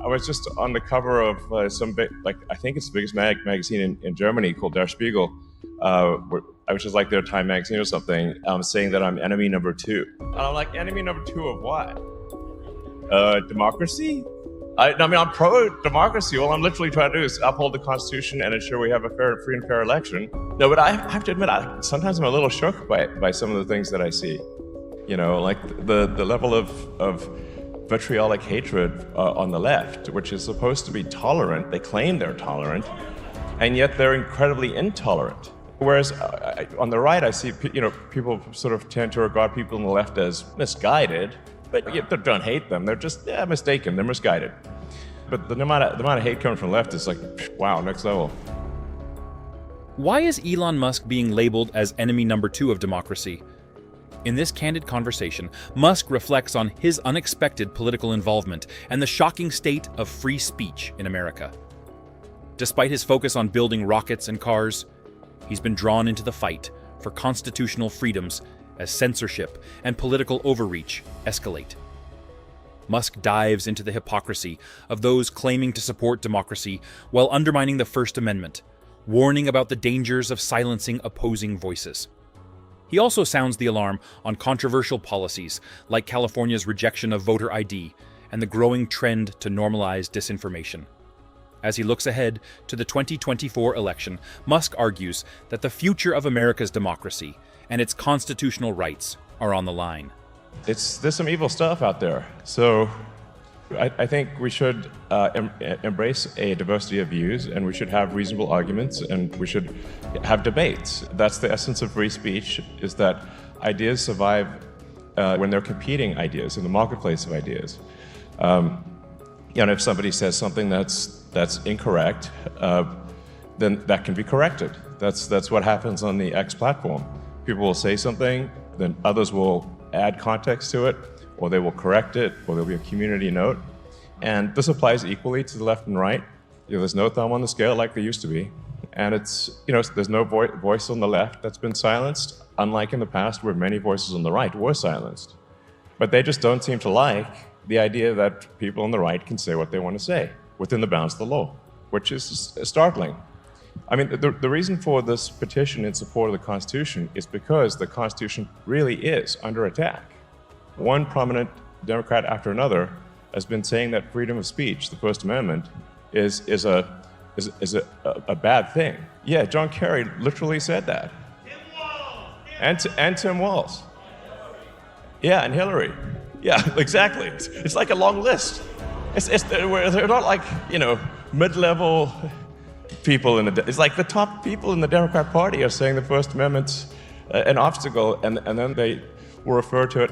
I was just on the cover of some big, like, I think it's the biggest magazine in Germany called Der Spiegel, which is like their Time magazine or something, saying that I'm enemy number 2. And I'm like, enemy number 2 of what? Democracy? I mean, I'm pro-democracy. All I'm literally trying to do is uphold the Constitution and ensure we have a free and fair election. No, but I have to admit, sometimes I'm a little shook by some of the things that I see. You know, like the level of vitriolic hatred on the left, which is supposed to be tolerant. They claim they're tolerant, and yet they're incredibly intolerant. Whereas on the right, I see, people sort of tend to regard people on the left as misguided, but they don't hate them. They're just mistaken. They're misguided. But the amount of hate coming from the left is like, wow, next level. Why is Elon Musk being labeled as enemy number 2 of democracy? In this candid conversation, Musk reflects on his unexpected political involvement and the shocking state of free speech in America. Despite his focus on building rockets and cars, he's been drawn into the fight for constitutional freedoms as censorship and political overreach escalate. Musk dives into the hypocrisy of those claiming to support democracy while undermining the First Amendment, warning about the dangers of silencing opposing voices. He also sounds the alarm on controversial policies like California's rejection of voter ID and the growing trend to normalize disinformation. As he looks ahead to the 2024 election, Musk argues that the future of America's democracy and its constitutional rights are on the line. There's some evil stuff out there. So I think we should embrace a diversity of views, and we should have reasonable arguments, and we should have debates. That's the essence of free speech, is that ideas survive when they're competing ideas in the marketplace of ideas. If somebody says something that's incorrect, then that can be corrected. That's what happens on the X platform. People will say something, then others will add context to it, or they will correct it, or there'll be a community note. And this applies equally to the left and right. There's no thumb on the scale like there used to be. And there's no voice on the left that's been silenced, unlike in the past where many voices on the right were silenced. But they just don't seem to like the idea that people on the right can say what they want to say within the bounds of the law, which is startling. I mean, the reason for this petition in support of the Constitution is because the Constitution really is under attack. One prominent Democrat after another has been saying that freedom of speech, the First Amendment, is a bad thing. Yeah, John Kerry literally said that. And Tim Walz. Yeah, and Hillary. Yeah, exactly. It's like a long list. They're not like, mid-level people it's like the top people in the Democrat Party are saying the First Amendment's an obstacle, and then they will refer to it,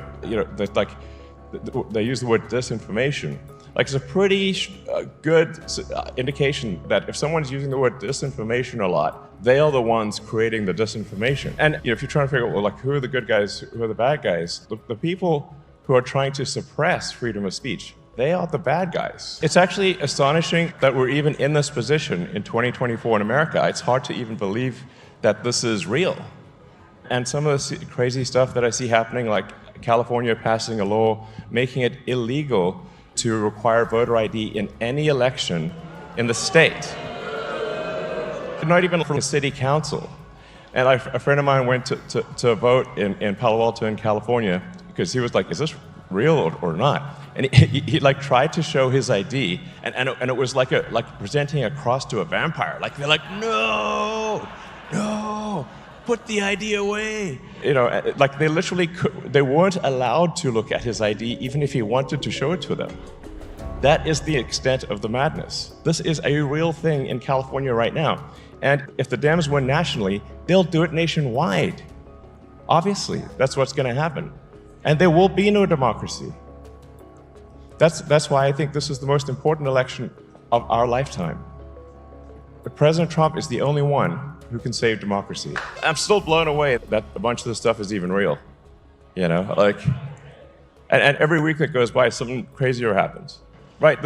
they use the word disinformation. Like, it's a pretty good indication that if someone's using the word disinformation a lot, they are the ones creating the disinformation. And if you're trying to figure out, well, like, who are the good guys, who are the bad guys, the people who are trying to suppress freedom of speech, they are the bad guys. It's actually astonishing that we're even in this position in 2024 in America. It's hard to even believe that this is real. And some of the crazy stuff that I see happening, like California passing a law making it illegal to require voter ID in any election in the state. Not even from the city council. And a friend of mine went to vote in Palo Alto in California because he was like, is this real or not? And he like tried to show his ID, and it was like presenting a cross to a vampire. Like, they're like, no, put the ID away. Like they literally they weren't allowed to look at his ID even if he wanted to show it to them. That is the extent of the madness. This is a real thing in California right now. And if the Dems win nationally, they'll do it nationwide. Obviously, that's what's going to happen. And there will be no democracy. That's why I think this is the most important election of our lifetime. But President Trump is the only one who can save democracy. I'm still blown away that a bunch of this stuff is even real. And every week that goes by, something crazier happens. Right,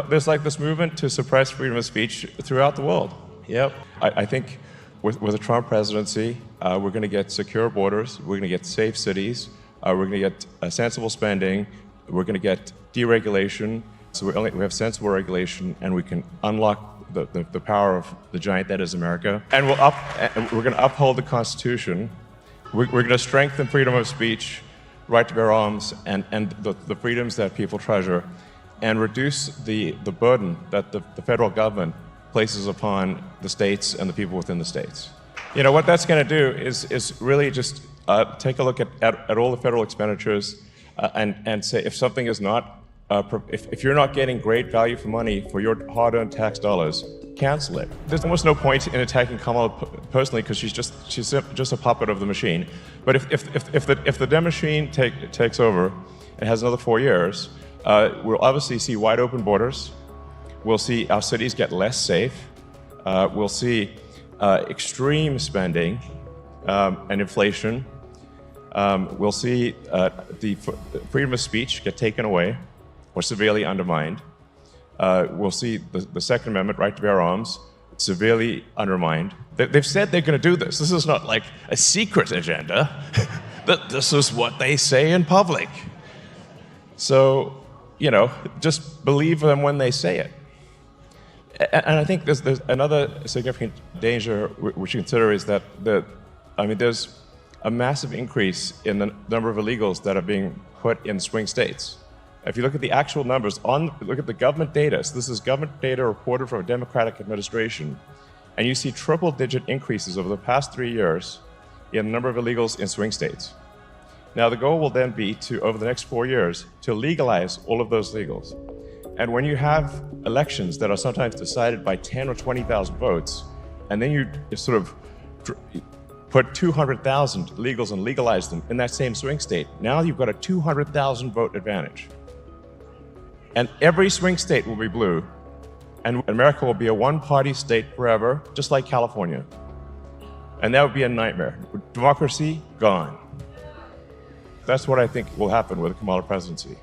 there's like this movement to suppress freedom of speech throughout the world. Yep. I think with the Trump presidency, we're going to get secure borders, we're going to get safe cities, we're going to get sensible spending, we're going to get deregulation. So we have sensible regulation, and we can unlock the power of the giant that is America. And we're going to uphold the Constitution. We're going to strengthen freedom of speech, right to bear arms, and the freedoms that people treasure, and reduce the burden that the federal government places upon the states and the people within the states. You know, what that's going to do is really just take a look at all the federal expenditures and say if something is not, if you're not getting great value for money for your hard-earned tax dollars, cancel it. There's almost no point in attacking Kamala personally because she's just a puppet of the machine. But if the Dem machine takes over and has another 4 years, we'll obviously see wide open borders. We'll see our cities get less safe. We'll see extreme spending and inflation. We'll see the freedom of speech get taken away or severely undermined. We'll see the Second Amendment, right to bear arms, severely undermined. They've said they're going to do this. This is not like a secret agenda. This is what they say in public. So, you know, just believe them when they say it. And I think there's another significant danger which you consider is that there's a massive increase in the number of illegals that are being put in swing states. If you look at the actual numbers, look at the government data, so this is government data reported from a Democratic administration, and you see triple-digit increases over the past 3 years in the number of illegals in swing states. Now, the goal will then be to, over the next 4 years, to legalize all of those illegals. And when you have elections that are sometimes decided by 10 or 20,000 votes, and then you sort of put 200,000 illegals and legalize them in that same swing state, now you've got a 200,000 vote advantage. And every swing state will be blue, and America will be a one-party state forever, just like California. And that would be a nightmare. Democracy, gone. That's what I think will happen with the Kamala presidency.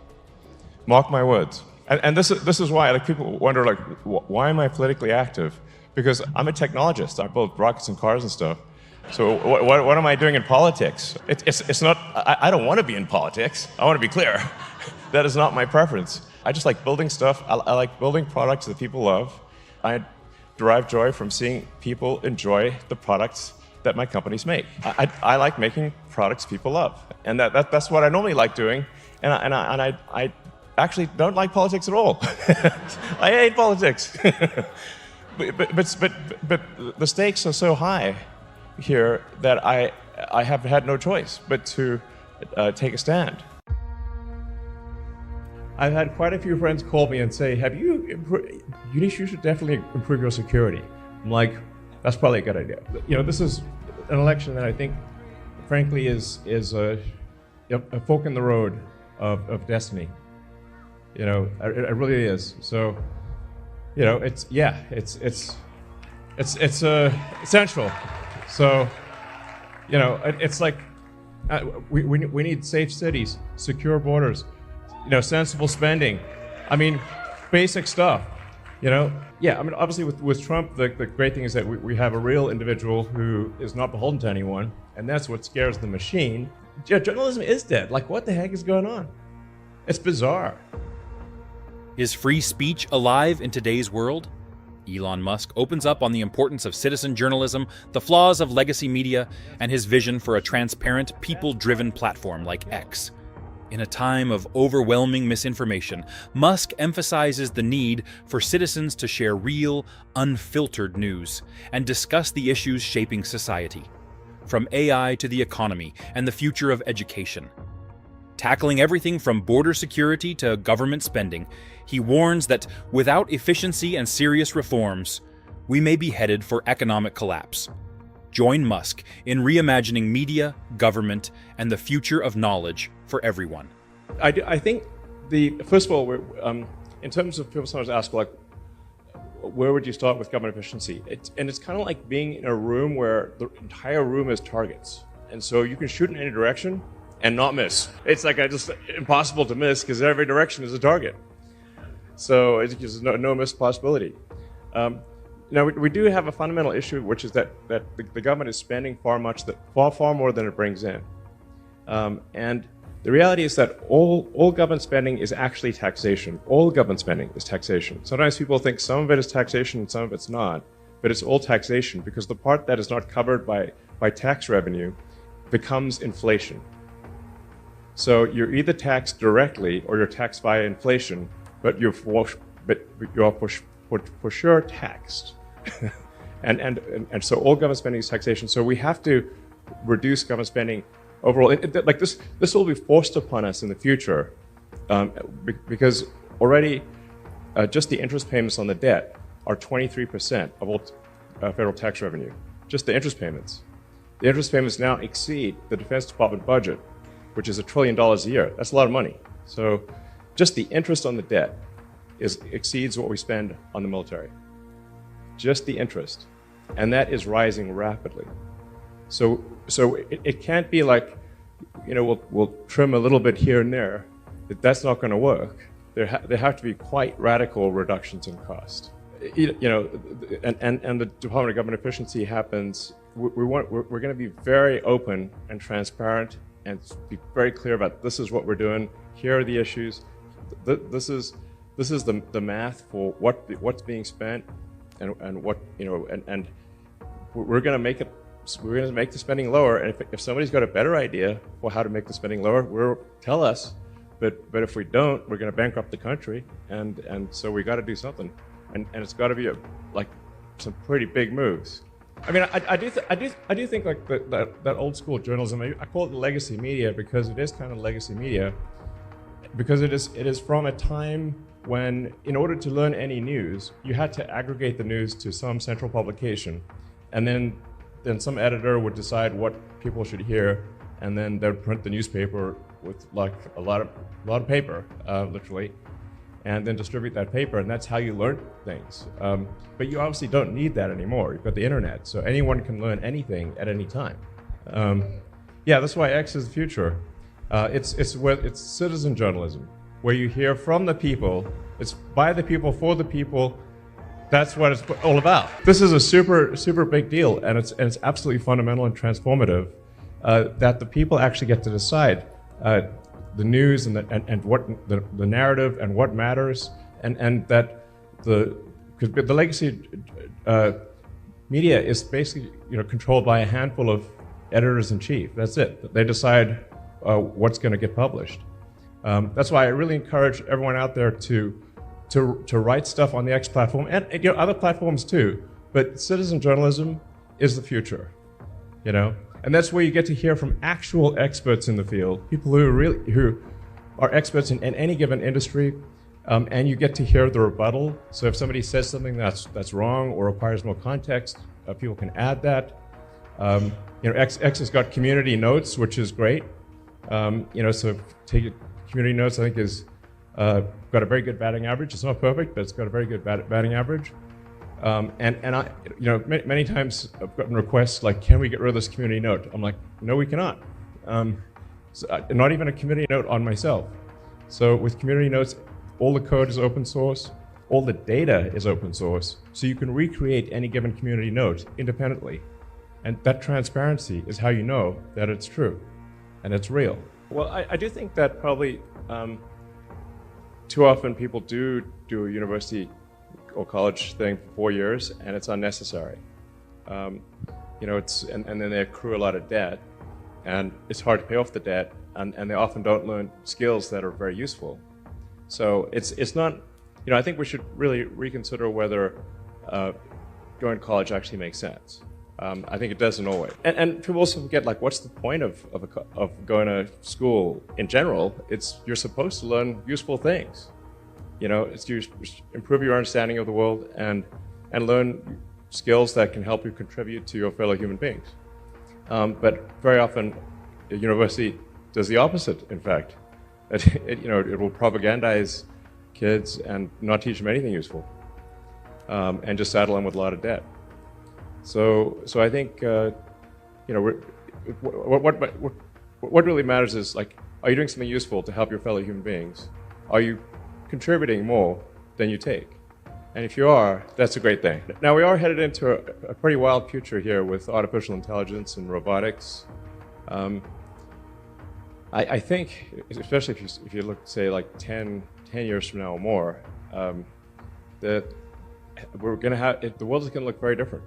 Mark my words. And this is why, like, people wonder, like, why am I politically active? Because I'm a technologist. I build rockets and cars and stuff. So what am I doing in politics? It's not. I don't want to be in politics. I want to be clear. That is not my preference. I just like building stuff. I like building products that people love. I derive joy from seeing people enjoy the products that my companies make. I like making products people love, and that's what I normally like doing. And I actually don't like politics at all. I hate politics. but the stakes are so high here that I have had no choice but to take a stand. I've had quite a few friends call me and say, you should definitely improve your security. I'm like, that's probably a good idea. You know, this is an election that I think, frankly, is a fork in the road of destiny. You know, it really is. So, you know, it's essential. So, you know, it's like we need safe cities, secure borders, you know, sensible spending. I mean, basic stuff. You know, yeah. I mean, obviously with Trump, the great thing is that we have a real individual who is not beholden to anyone, and that's what scares the machine. Journalism is dead. Like, what the heck is going on? It's bizarre. Is free speech alive in today's world? Elon Musk opens up on the importance of citizen journalism, the flaws of legacy media, and his vision for a transparent, people-driven platform like X. In a time of overwhelming misinformation, Musk emphasizes the need for citizens to share real, unfiltered news and discuss the issues shaping society, from AI to the economy and the future of education. Tackling everything from border security to government spending, he warns that without efficiency and serious reforms, we may be headed for economic collapse. Join Musk in reimagining media, government, and the future of knowledge for everyone. I think first of all, in terms of people sometimes ask, like, where would you start with government efficiency? It's kind of like being in a room where the entire room is targets, and so you can shoot in any direction and not miss. It's like just impossible to miss because every direction is a target. So it's just no miss possibility. Now we do have a fundamental issue, which is that the government is spending far more than it brings in, and The reality is that all government spending is actually taxation. All government spending is taxation. Sometimes people think some of it is taxation and some of it's not, but it's all taxation because the part that is not covered by tax revenue becomes inflation. So you're either taxed directly or you're taxed via inflation, but you're for sure taxed. and so all government spending is taxation. So we have to reduce government spending overall. Like this will be forced upon us in the future because already just the interest payments on the debt are 23% of all federal tax revenue. Just the interest payments. The interest payments now exceed the Defense Department budget, which is $1 trillion a year. That's a lot of money. So just the interest on the debt exceeds what we spend on the military. Just the interest. And that is rising rapidly. So it can't be like, we'll trim a little bit here and there. That's not going to work. There have to be quite radical reductions in cost. And the Department of Government Efficiency happens. We're going to be very open and transparent and be very clear about this is what we're doing. Here are the issues. This is the math for what's being spent and what and we're going to make it. We're going to make the spending lower. And if somebody's got a better idea for how to make the spending lower, tell us. But if we don't, we're going to bankrupt the country. And so we got to do something. And it's got to be some pretty big moves. I mean, I do think like that old school journalism. I call it the legacy media because it is kind of legacy media, because it is from a time when, in order to learn any news, you had to aggregate the news to some central publication, and then some editor would decide what people should hear, and then they'd print the newspaper with like a lot of paper, literally, and then distribute that paper, and that's how you learn things. But you obviously don't need that anymore. You've got the internet, so anyone can learn anything at any time. Yeah, that's why X is the future. It's citizen journalism, where you hear from the people, it's by the people, for the people. That's what it's all about. This is a super big deal, and it's absolutely fundamental and transformative that the people actually get to decide the news and what the narrative and what matters, and that the legacy media is basically controlled by a handful of editors-in-chief. That's it. They decide what's going to get published. That's why I really encourage everyone out there to write stuff on the X platform and other platforms too. But citizen journalism is the future, and that's where you get to hear from actual experts in the field, people who are experts in any given industry, and you get to hear the rebuttal. So if somebody says something that's wrong or requires more context, people can add that. X has got community notes, which is great. So take community notes, I think is got a very good batting average. It's not perfect, but it's got a very good batting average. And I, many times I've gotten requests like, can we get rid of this community note? I'm like, no, we cannot. Not even a community note on myself. So with community notes, all the code is open source, all the data is open source, so you can recreate any given community note independently. And that transparency is how you know that it's true and it's real. Well, I do think that probably too often people do a university or college thing for 4 years, and it's unnecessary. And then they accrue a lot of debt, and it's hard to pay off the debt, and they often don't learn skills that are very useful. So it's not, I think we should really reconsider whether going to college actually makes sense. I think it doesn't always. And people also forget, like, what's the point of going to school in general? You're supposed to learn useful things. It's to improve your understanding of the world and learn skills that can help you contribute to your fellow human beings. But very often, the university does the opposite, in fact. It will propagandize kids and not teach them anything useful, and just saddle them with a lot of debt. So I think what really matters is, like, are you doing something useful to help your fellow human beings? Are you contributing more than you take? And if you are, that's a great thing. Now, we are headed into a pretty wild future here with artificial intelligence and robotics. I think, especially if you look, say, like 10 years from now or more, that we're going to have, the world is going to look very different.